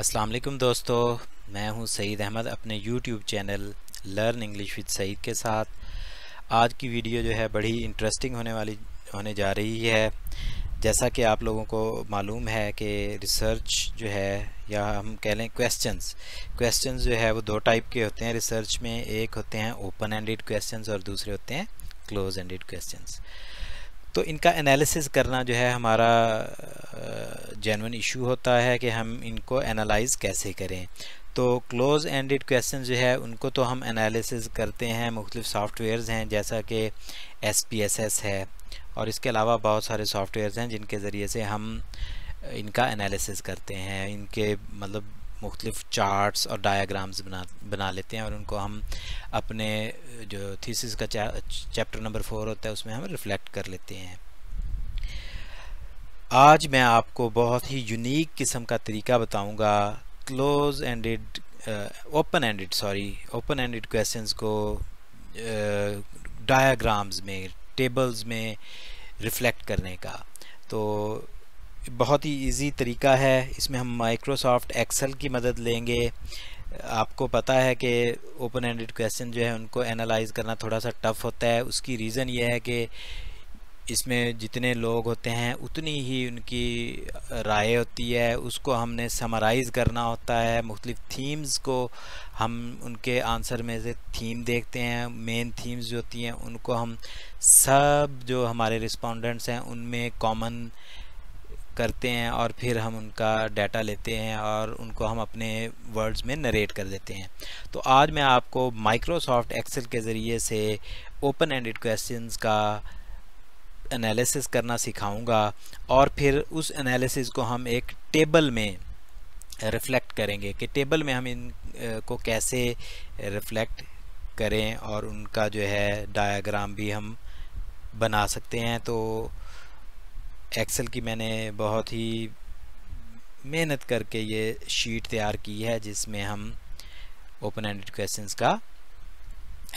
अस्सलाम वालेकुम दोस्तों, मैं हूं सईद अहमद अपने YouTube channel learn English with Saeed के साथ। आज की वीडियो जो है बड़ी इंटरेस्टिंग होने जा रही है। जैसा कि आप लोगों को मालूम है कि रिसर्च जो है, या हम कह लें क्वेश्चंस जो है वो दो टाइप के होते हैं रिसर्च में। एक होते हैं ओपन एंडेड क्वेश्चंस और दूसरे होते हैं क्लोज एंडेड क्वेश्चंस। तो इनका एनालिसिस करना जो है हमारा जेन्युइन इशू होता है कि हम इनको एनालाइज कैसे करें। तो क्लोज एंडेड क्वेश्चन जो है उनको तो हम एनालिसिस करते हैं, मुख्तलिफ सॉफ्टवेयर्स हैं जैसा कि SPSS है, और इसके अलावा बहुत सारे सॉफ्टवेयर्स हैं जिनके ज़रिए से हम इनका एनालिसिस करते हैं। इनके मतलब मुख्तलिफ चार्ट्स और डायग्राम्स बना लेते हैं और उनको हम अपने जो थीसिस का चैप्टर नंबर 4 होता है उसमें हम रिफ्लेक्ट कर लेते हैं। आज मैं आपको बहुत ही यूनिक किस्म का तरीका बताऊंगा ओपन एंडेड क्वेश्चंस को डायग्राम्स में, टेबल्स में रिफ्लेक्ट करने का। तो बहुत ही इजी तरीका है। इसमें हम माइक्रोसॉफ्ट एक्सेल की मदद लेंगे। आपको पता है कि ओपन एंडेड क्वेश्चन जो है उनको एनालाइज करना थोड़ा सा टफ़ होता है। उसकी रीज़न ये है कि इसमें जितने लोग होते हैं उतनी ही उनकी राय होती है, उसको हमने समराइज़ करना होता है। मुख्तलिफ थीम्स को हम उनके आंसर में से थीम देखते हैं, मेन थीम्स जो होती हैं उनको हम सब जो हमारे रिस्पोंडेंट्स हैं उनमें कॉमन करते हैं और फिर हम उनका डाटा लेते हैं और उनको हम अपने वर्ड्स में नरेट कर देते हैं। तो आज मैं आपको माइक्रोसॉफ्ट एक्सेल के ज़रिए से ओपन एंडेड क्वेश्चंस का एनालिसिस करना सिखाऊंगा और फिर उस एनालिसिस को हम एक टेबल में रिफ्लेक्ट करेंगे कि टेबल में हम इन को कैसे रिफ्लेक्ट करें और उनका जो है डायग्राम भी हम बना सकते हैं। तो एक्सेल की मैंने बहुत ही मेहनत करके ये शीट तैयार की है जिसमें हम ओपन एंडेड क्वेश्चंस का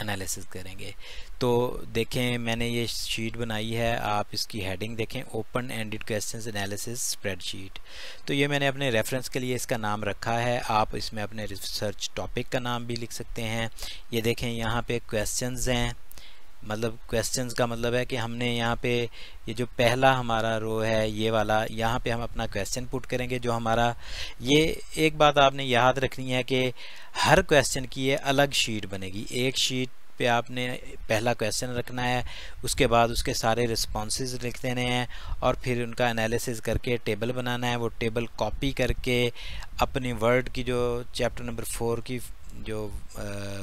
एनालिसिस करेंगे। तो देखें, मैंने ये शीट बनाई है, आप इसकी हेडिंग देखें, open ended questions analysis spreadsheet. तो ये मैंने अपने रेफरेंस के लिए इसका नाम रखा है। आप इसमें अपने रिसर्च टॉपिक का नाम भी लिख सकते हैं। ये देखें, यहाँ पे क्वेश्चंस हैं, मतलब क्वेश्चंस का मतलब है कि हमने यहाँ पे ये जो पहला हमारा रो है ये वाला, यहाँ पे हम अपना क्वेश्चन पुट करेंगे जो हमारा। ये एक बात आपने याद रखनी है कि हर क्वेश्चन की ये अलग शीट बनेगी। एक शीट पे आपने पहला क्वेश्चन रखना है, उसके बाद उसके सारे रिस्पॉन्सेज लिख देने हैं और फिर उनका एनालिसिस करके टेबल बनाना है। वो टेबल कॉपी करके अपनी वर्ड की जो चैप्टर नंबर 4 की जो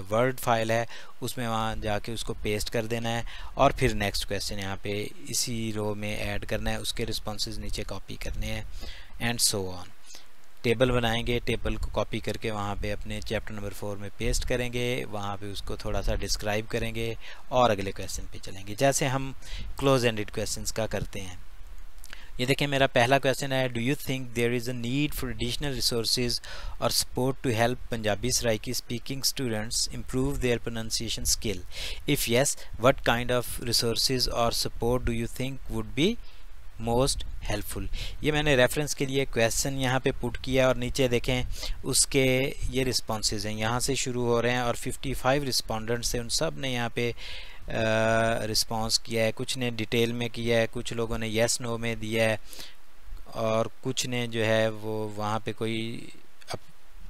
वर्ड फाइल है उसमें वहाँ जाके उसको पेस्ट कर देना है और फिर नेक्स्ट क्वेश्चन यहाँ पे इसी रो में ऐड करना है, उसके रिस्पॉन्सेज नीचे कॉपी करने हैं एंड सो ऑन। टेबल बनाएंगे, टेबल को कॉपी करके वहाँ पे अपने चैप्टर नंबर 4 में पेस्ट करेंगे, वहाँ पे उसको थोड़ा सा डिस्क्राइब करेंगे और अगले क्वेश्चन पे चलेंगे, जैसे हम क्लोज एंडेड क्वेश्चंस का करते हैं। ये देखें, मेरा पहला क्वेश्चन है, do you think there is a need for additional resources और support to help Punjabi Saraiki speaking students improve their pronunciation skill? If yes, what kind of resources और support do you think would be most helpful? ये मैंने reference के लिए question यहाँ पे put किया और नीचे देखें उसके ये रिस्पॉन्सेज हैं, यहाँ से शुरू हो रहे हैं और 55 रिस्पोंडेंट्स हैं, उन सब ने यहाँ पे रिस्पांस किया है। कुछ ने डिटेल में किया है, कुछ लोगों ने येस नो में दिया है और कुछ ने जो है वो वहाँ पे कोई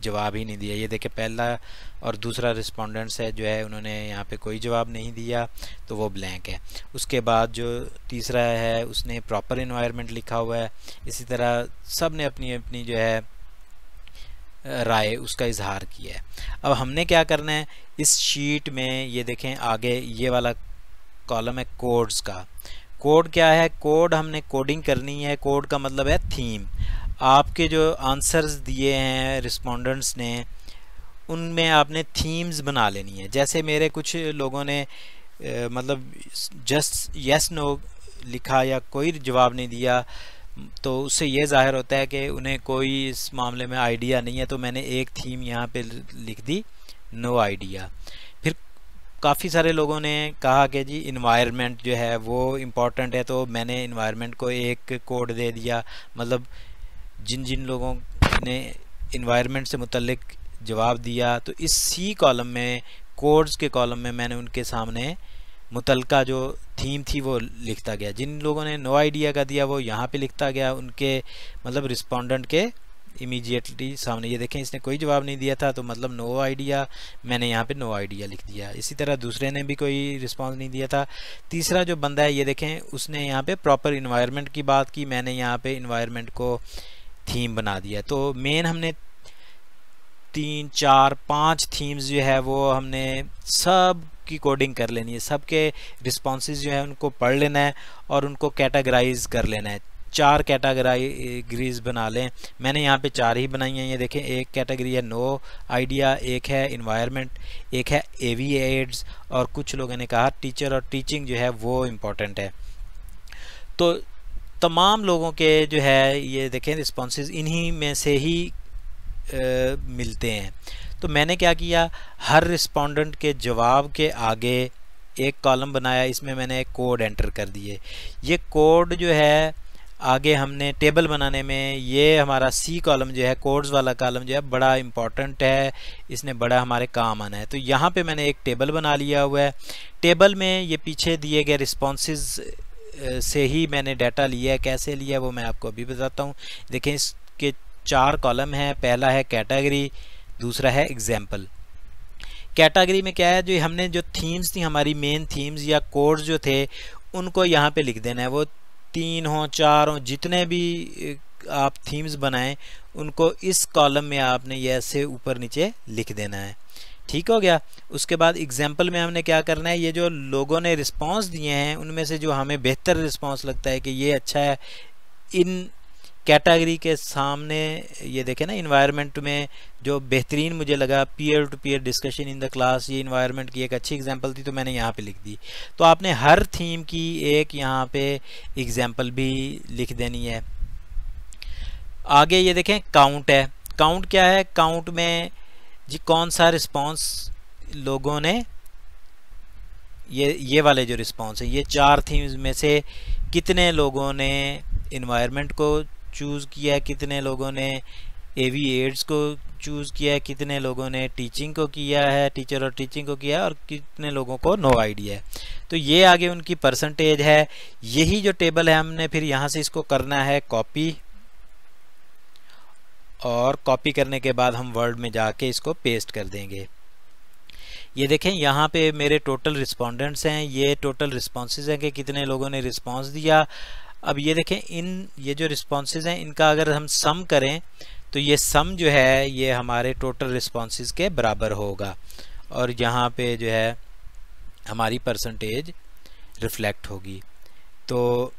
जवाब ही नहीं दिया। ये देखे, पहला और दूसरा रिस्पोंडेंट्स है जो है उन्होंने यहाँ पे कोई जवाब नहीं दिया, तो वो ब्लैंक है। उसके बाद जो तीसरा है उसने प्रॉपर एनवायरनमेंट लिखा हुआ है। इसी तरह सब ने अपनी अपनी जो है राय उसका इजहार किया है। अब हमने क्या करना है, इस शीट में ये देखें आगे ये वाला कॉलम है कोड्स का। कोड क्या है? कोड हमने कोडिंग करनी है। कोड का मतलब है थीम। आपके जो आंसर्स दिए हैं रिस्पोंडेंट्स ने उनमें आपने थीम्स बना लेनी है। जैसे मेरे कुछ लोगों ने मतलब जस्ट यस नो लिखा या कोई जवाब नहीं दिया, तो उससे ये जाहिर होता है कि उन्हें कोई इस मामले में आइडिया नहीं है। तो मैंने एक थीम यहाँ पे लिख दी, नो आइडिया। फिर काफ़ी सारे लोगों ने कहा कि जी इन्वायरमेंट जो है वो इम्पॉर्टेंट है, तो मैंने इन्वायरमेंट को एक कोड दे दिया। मतलब जिन जिन लोगों ने इन्वायरमेंट से मुतल्लिक जवाब दिया, तो इस सी कॉलम में, कोड्स के कॉलम में मैंने उनके सामने मुतलका जो थीम थी वो लिखता गया। जिन लोगों ने नो आइडिया का दिया वो यहाँ पे लिखता गया, उनके मतलब रिस्पोंडेंट के इमीडिएटली सामने। ये देखें इसने कोई जवाब नहीं दिया था तो मतलब नो आइडिया, मैंने यहाँ पे नो आइडिया लिख दिया। इसी तरह दूसरे ने भी कोई रिस्पांस नहीं दिया था। तीसरा जो बंदा है ये देखें उसने यहाँ पे प्रॉपर इन्वायरमेंट की बात की, मैंने यहाँ पे इन्वायरमेंट को थीम बना दिया। तो मेन हमने 3, 4, 5 थीम्स जो है वो हमने सब की कोडिंग कर लेनी है, सबके रिस्पॉन्सेज जो है उनको पढ़ लेना है और उनको कैटेगराइज कर लेना है। 4 कैटेगरीज बना लें, मैंने यहाँ पे 4 ही बनाई हैं। ये देखें, एक कैटेगरी है नो आइडिया, एक है इन्वायरमेंट, एक है एवी एड्स, और कुछ लोगों ने कहा टीचर और टीचिंग जो है वो इम्पोर्टेंट है। तो तमाम लोगों के जो है ये देखें रिस्पॉन्सेज इन्हीं में से ही मिलते हैं। तो मैंने क्या किया, हर रिस्पोंडेंट के जवाब के आगे एक कॉलम बनाया, इसमें मैंने एक कोड एंटर कर दिए। ये कोड जो है आगे हमने टेबल बनाने में, ये हमारा सी कॉलम जो है, कोड्स वाला कॉलम जो है बड़ा इम्पॉर्टेंट है, इसने बड़ा हमारे काम आना है। तो यहाँ पे मैंने एक टेबल बना लिया हुआ है। टेबल में ये पीछे दिए गए रिस्पॉन्सेज से ही मैंने डाटा लिया है। कैसे लिया है वो मैं आपको अभी बताता हूँ। देखें इसके 4 कॉलम हैं। पहला है कैटेगरी, दूसरा है एग्जाम्पल। कैटेगरी में क्या है, जो हमने जो थीम्स थी हमारी मेन थीम्स या कोड्स जो थे उनको यहाँ पे लिख देना है। वो 3 हो 4 हो, जितने भी आप थीम्स बनाएं उनको इस कॉलम में आपने ये ऐसे ऊपर नीचे लिख देना है। ठीक हो गया। उसके बाद एग्जाम्पल में हमने क्या करना है, ये जो लोगों ने रिस्पांस दिए हैं उनमें से जो हमें बेहतर रिस्पांस लगता है कि ये अच्छा है, इन कैटेगरी के सामने ये देखें ना, इन्वायरमेंट में जो बेहतरीन मुझे लगा, peer to peer discussion in the class, ये इन्वायरमेंट की एक अच्छी एग्जांपल थी तो मैंने यहाँ पे लिख दी। तो आपने हर थीम की एक यहाँ पे एग्जांपल भी लिख देनी है। आगे ये देखें काउंट है। काउंट क्या है, काउंट में जी कौन सा रिस्पॉन्स लोगों ने, ये वाले जो रिस्पॉन्स है, ये 4 थीम्स में से कितने लोगों ने इन्वायरमेंट को चूज़ किया है, कितने लोगों ने एवी एड्स को चूज़ किया है, कितने लोगों ने टीचिंग को किया है, टीचर और टीचिंग को किया है, और कितने लोगों को नो आइडिया है। तो ये आगे उनकी परसेंटेज है। यही जो टेबल है हमने फिर यहाँ से इसको करना है कॉपी, और कॉपी करने के बाद हम वर्ड में जाके इसको पेस्ट कर देंगे। ये देखें यहाँ पे मेरे टोटल रिस्पोंडेंट्स हैं, ये टोटल रिस्पॉन्सेज हैं कि कितने लोगों ने रिस्पॉन्स दिया। अब ये देखें ये जो रिस्पॉन्सेज हैं इनका अगर हम सम करें तो ये सम जो है ये हमारे टोटल रिस्पॉन्सेज के बराबर होगा, और यहाँ पे जो है हमारी परसेंटेज रिफ्लेक्ट होगी। तो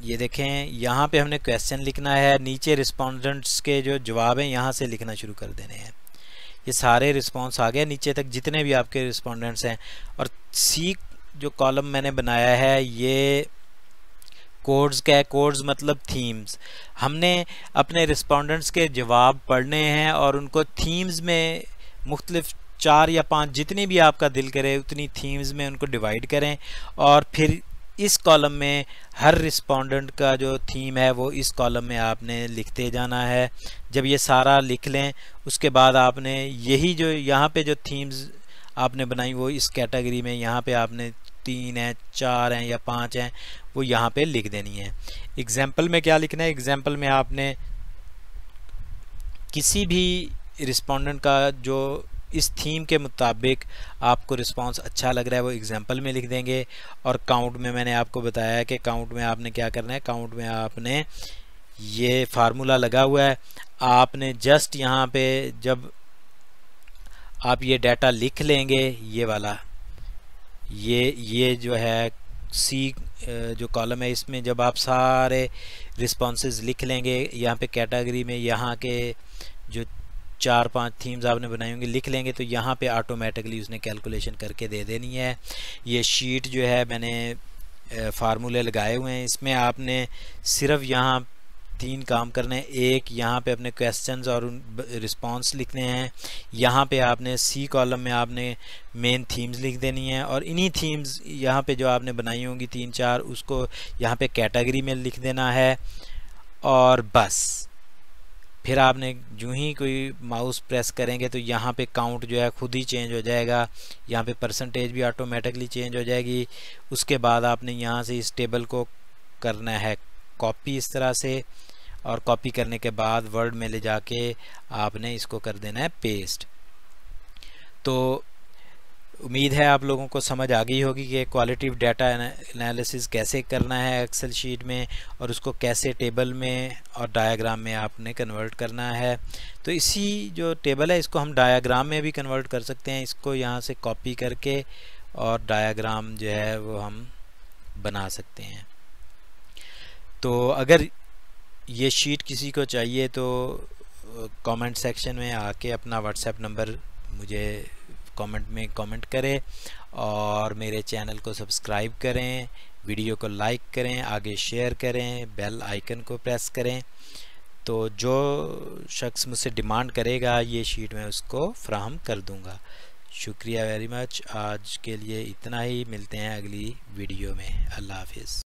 ये देखें यहाँ पे हमने क्वेश्चन लिखना है, नीचे रिस्पोंडेंट्स के जो जवाब हैं यहाँ से लिखना शुरू कर देने हैं। ये सारे रिस्पॉन्स आ गए नीचे तक जितने भी आपके रिस्पोंडेंट्स हैं। और सी जो कॉलम मैंने बनाया है ये कोड्स का है। कोड्स मतलब थीम्स। हमने अपने रिस्पोंडेंट्स के जवाब पढ़ने हैं और उनको थीम्स में मुख्तलिफ 4 या 5 जितनी भी आपका दिल करे उतनी थीम्स में उनको डिवाइड करें, और फिर इस कॉलम में हर रिस्पोंडेंट का जो थीम है वो इस कॉलम में आपने लिखते जाना है। जब ये सारा लिख लें उसके बाद आपने यही जो यहाँ पे जो थीम्स आपने बनाई वो इस कैटेगरी में, यहाँ पे आपने 3 हैं 4 हैं या 5 हैं वो यहाँ पे लिख देनी है। एग्जाम्पल में क्या लिखना है, एग्जाम्पल में आपने किसी भी रिस्पोंडेंट का जो इस थीम के मुताबिक आपको रिस्पांस अच्छा लग रहा है वो एग्जाम्पल में लिख देंगे। और काउंट में मैंने आपको बताया कि काउंट में आपने क्या करना है, काउंट में आपने ये फार्मूला लगा हुआ है, आपने जस्ट यहाँ पे जब आप ये डाटा लिख लेंगे, ये वाला ये जो है सी जो कॉलम है इसमें जब आप सारे रिस्पॉन्सेज लिख लेंगे, यहाँ पे कैटेगरी में यहाँ के जो 4-5 थीम्स आपने बनाई होंगी लिख लेंगे तो यहाँ पे ऑटोमेटिकली उसने कैलकुलेशन करके दे देनी है। ये शीट जो है मैंने फार्मूले लगाए हुए हैं, इसमें आपने सिर्फ यहाँ 3 काम करने हैं। एक यहाँ पे अपने क्वेश्चंस और रिस्पांस लिखने हैं, यहाँ पे आपने सी कॉलम में आपने मेन थीम्स लिख देनी है, और इन्हीं थीम्स यहाँ पे जो आपने बनाई होंगी 3-4 उसको यहाँ पे कैटेगरी में लिख देना है। और बस फिर आपने जो ही कोई माउस प्रेस करेंगे तो यहाँ पे काउंट जो है खुद ही चेंज हो जाएगा, यहाँ पे परसेंटेज भी ऑटोमेटिकली चेंज हो जाएगी। उसके बाद आपने यहाँ से इस टेबल को करना है कॉपी इस तरह से, और कॉपी करने के बाद वर्ड में ले जाके आपने इसको कर देना है पेस्ट। तो उम्मीद है आप लोगों को समझ आ गई होगी कि क्वालिटेटिव डाटा एनालिसिस कैसे करना है एक्सेल शीट में, और उसको कैसे टेबल में और डायग्राम में आपने कन्वर्ट करना है। तो इसी जो टेबल है इसको हम डायग्राम में भी कन्वर्ट कर सकते हैं। इसको यहाँ से कॉपी करके और डायग्राम जो है वो हम बना सकते हैं। तो अगर ये शीट किसी को चाहिए तो कमेंट सेक्शन में आके अपना व्हाट्सएप नंबर मुझे कमेंट में कमेंट करें, और मेरे चैनल को सब्सक्राइब करें, वीडियो को लाइक करें, आगे शेयर करें, बेल आइकन को प्रेस करें। तो जो शख्स मुझसे डिमांड करेगा ये शीट मैं उसको फ्राहम कर दूंगा। शुक्रिया वेरी मच। आज के लिए इतना ही, मिलते हैं अगली वीडियो में। अल्लाह हाफिज़।